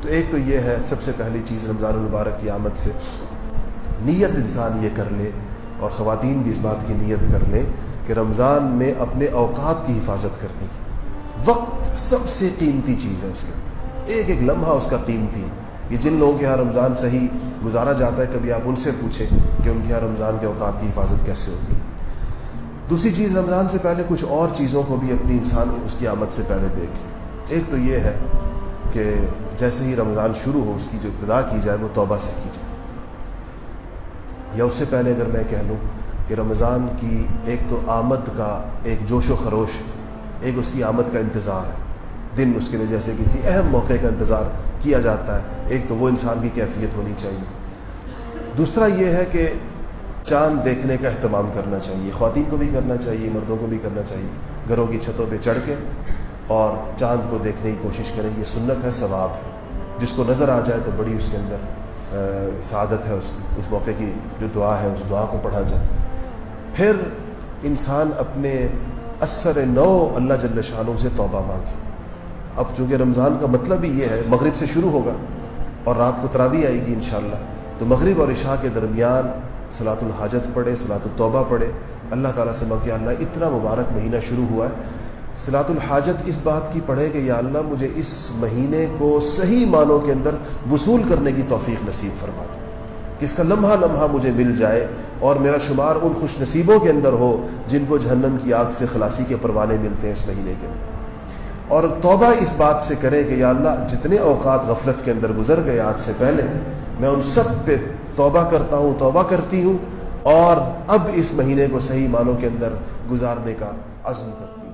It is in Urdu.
تو ایک تو یہ ہے سب سے پہلی چیز رمضان المبارک کی آمد سے نیت انسان یہ کر لے، اور خواتین بھی اس بات کی نیت کر لیں کہ رمضان میں اپنے اوقات کی حفاظت کرنی ہے۔ وقت سب سے قیمتی چیز ہے، اس کا ایک ایک لمحہ اس کا قیمتی ہے۔ یہ جن لوگوں کے یہاں رمضان صحیح گزارا جاتا ہے، کبھی آپ ان سے پوچھیں کہ ان کے یہاں رمضان کے اوقات کی حفاظت کیسے ہوتی ہے۔ دوسری چیز، رمضان سے پہلے کچھ اور چیزوں کو بھی اپنی انسان اس کی آمد سے پہلے دیکھ لے۔ ایک تو یہ ہے کہ جیسے ہی رمضان شروع ہو، اس کی جو ابتدا کی جائے وہ توبہ سے کی جائے، یا اس سے پہلے اگر میں کہہ لوں کہ رمضان کی ایک تو آمد کا ایک جوش و خروش، ایک اس کی آمد کا انتظار ہے، دن اس کے لیے جیسے کسی اہم موقع کا انتظار کیا جاتا ہے، ایک تو وہ انسان کی کیفیت ہونی چاہیے۔ دوسرا یہ ہے کہ چاند دیکھنے کا اہتمام کرنا چاہیے، خواتین کو بھی کرنا چاہیے، مردوں کو بھی کرنا چاہیے، گھروں کی چھتوں پہ چڑھ کے اور چاند کو دیکھنے کی کوشش کریں، یہ سنت ہے، ثواب ہے۔ جس کو نظر آ جائے تو بڑی اس کے اندر سعادت ہے، اس موقع کی جو دعا ہے اس دعا کو پڑھا جائے۔ پھر انسان اپنے اثر نو اللہ جل شانہ سے توبہ مانگے۔ اب چونکہ رمضان کا مطلب ہی یہ ہے، مغرب سے شروع ہوگا اور رات کو تراویح آئے گی انشاءاللہ، تو مغرب اور عشاء کے درمیان صلاۃ الحاجت پڑھے، صلاۃ التوبہ پڑھے، اللہ تعالیٰ سے مانگے اللہ اتنا مبارک مہینہ شروع ہوا ہے، صلاۃ الحاجت اس بات کی پڑھے کہ یا اللہ مجھے اس مہینے کو صحیح معنوں کے اندر وصول کرنے کی توفیق نصیب فرما دے، کہ اس کا لمحہ لمحہ مجھے مل جائے اور میرا شمار ان خوش نصیبوں کے اندر ہو جن کو جہنم کی آگ سے خلاصی کے پروانے ملتے ہیں اس مہینے کے اندر۔ اور توبہ اس بات سے کرے کہ یا اللہ جتنے اوقات غفلت کے اندر گزر گئے آج سے پہلے، میں ان سب پہ توبہ کرتا ہوں، توبہ کرتی ہوں، اور اب اس مہینے کو صحیح معنوں کے اندر گزارنے کا عزم کرتا ہوں۔